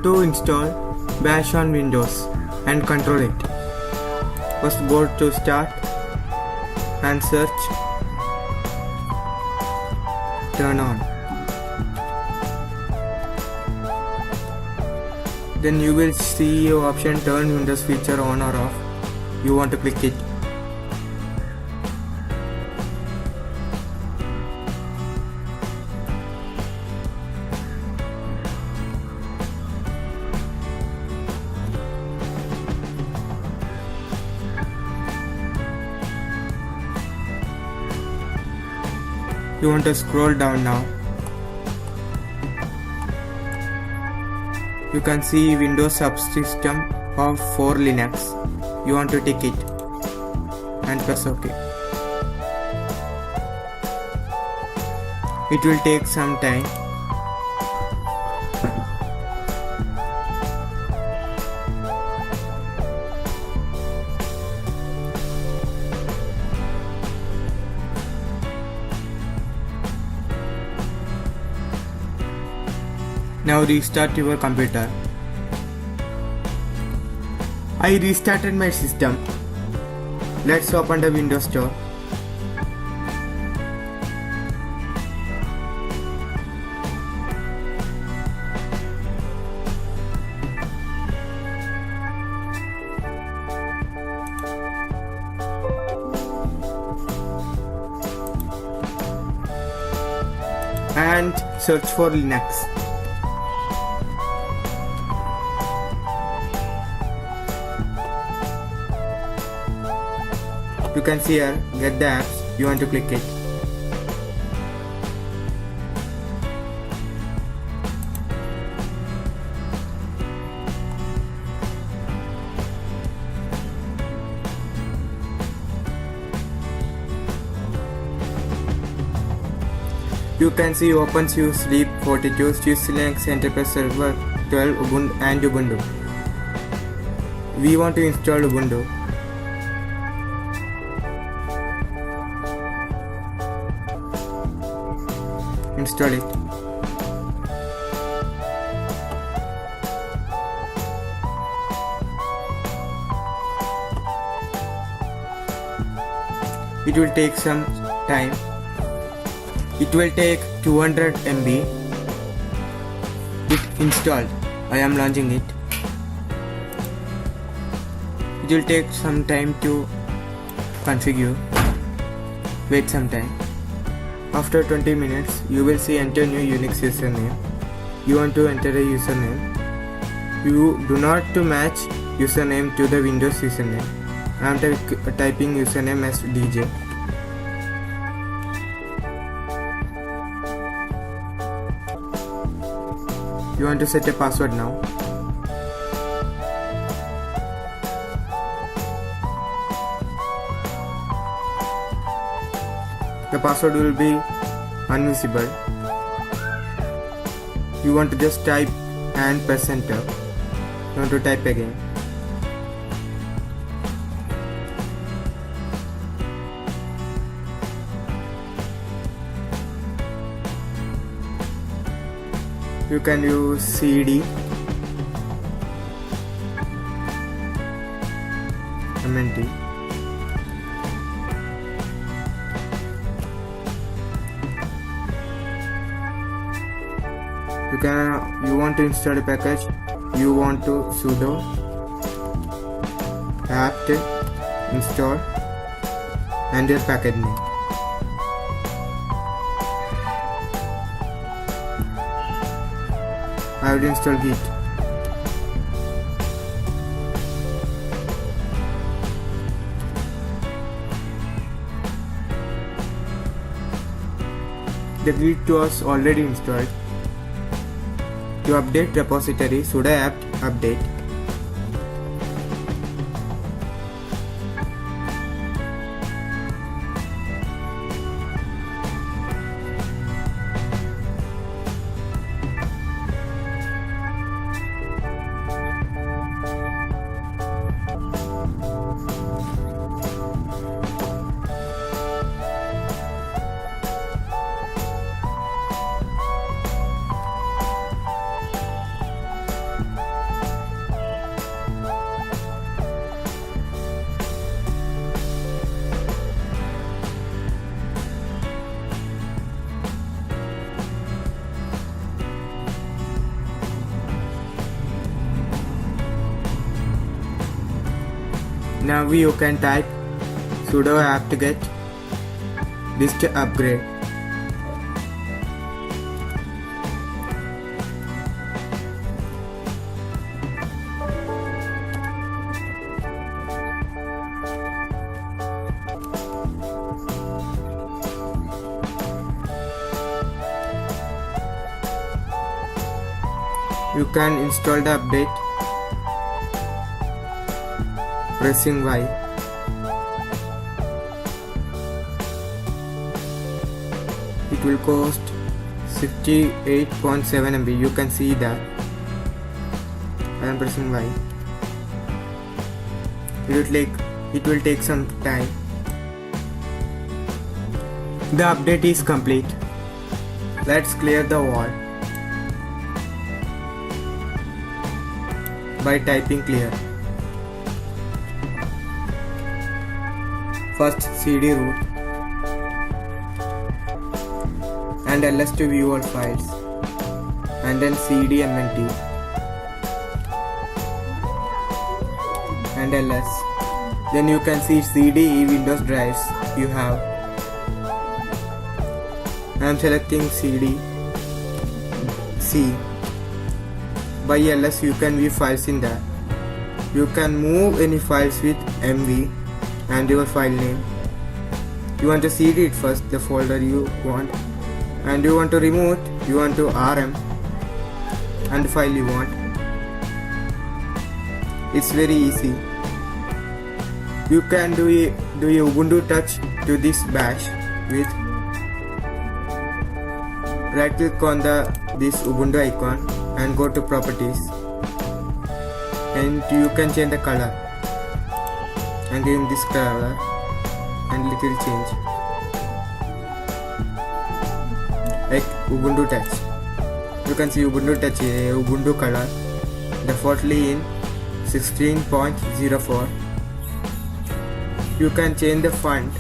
To install Bash on Windows and control it, first go to Start and search Turn On. Then you will see your option Turn Windows feature on or off. You want to click it. You want to scroll down now. You can see Windows subsystem of for Linux. You want to tick it and press OK. It will take some time. Now restart your computer. I restarted my system. Let's open the Windows Store. And search for Linux. You can see here, get the apps, you want to click it. You can see OpenSUSE Sleep 42, SUSE Linux Enterprise Server 12, Ubuntu and Ubuntu. We want to install Ubuntu. Install it. It will take some time. It will take 200 MB. It installed. I am launching it. It will take some time to configure. Wait some time. After 20 minutes, you will see enter new Unix username. You want to enter a username. You do not to match username to the Windows username. I am typing username as DJ. You want to set a password now. The password will be invisible. You want to just type and press enter. You want to type again. You can use CD, MNT. You want to install a package, you want to sudo apt install and your package name. I will install Git. The Git was already installed. To update repository, sudo apt update. Now you can type sudo apt-get dist upgrade. You can install the update pressing Y. It will cost 68.7 MB. You can see that. I am pressing Y. It will take some time. The update is complete. Let's clear the wall by typing clear. First cd root and ls to view all files, and then cd mnt and ls. Then you can see cd windows drives you have. I am selecting cd C. By ls you can view files in that. You can move any files with mv and your file name. You want to cd it first, the folder you want, and you want to remove it, you want to rm and the file you want. It's very easy. You can do a ubuntu touch to this bash with right click on this ubuntu icon and go to properties, and you can change the color and give him this color and little change like ubuntu touch. You can see ubuntu touch ubuntu color defaultly in 16.04. You can change the font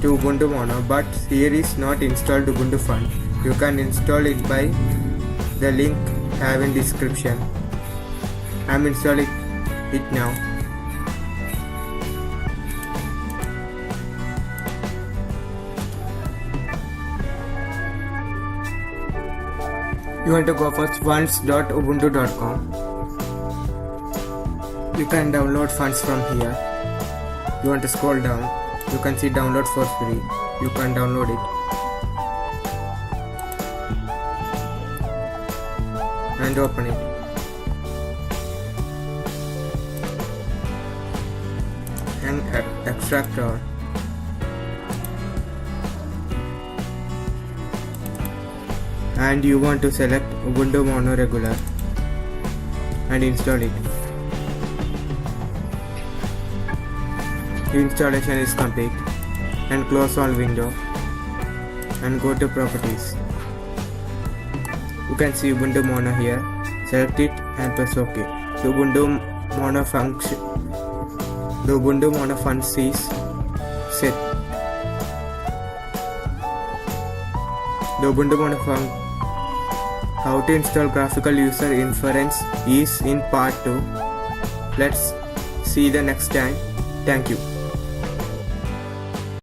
to ubuntu mono, but here is not installed ubuntu font. You can install it by the link have in description. I am installing it now. You want to go for funds.ubuntu.com. You can download funds from here. You want to scroll down, you can see download for free. You can download it and open it. And extract all. And you want to select Ubuntu Mono Regular and install it. Installation is complete, and close all window and go to properties. You can see Ubuntu Mono here. Select it and press OK. The Ubuntu Mono function, the Ubuntu Mono funds is set. The Ubuntu Mono function, how to install graphical user inference, is in part 2. Let's see the next time. Thank you.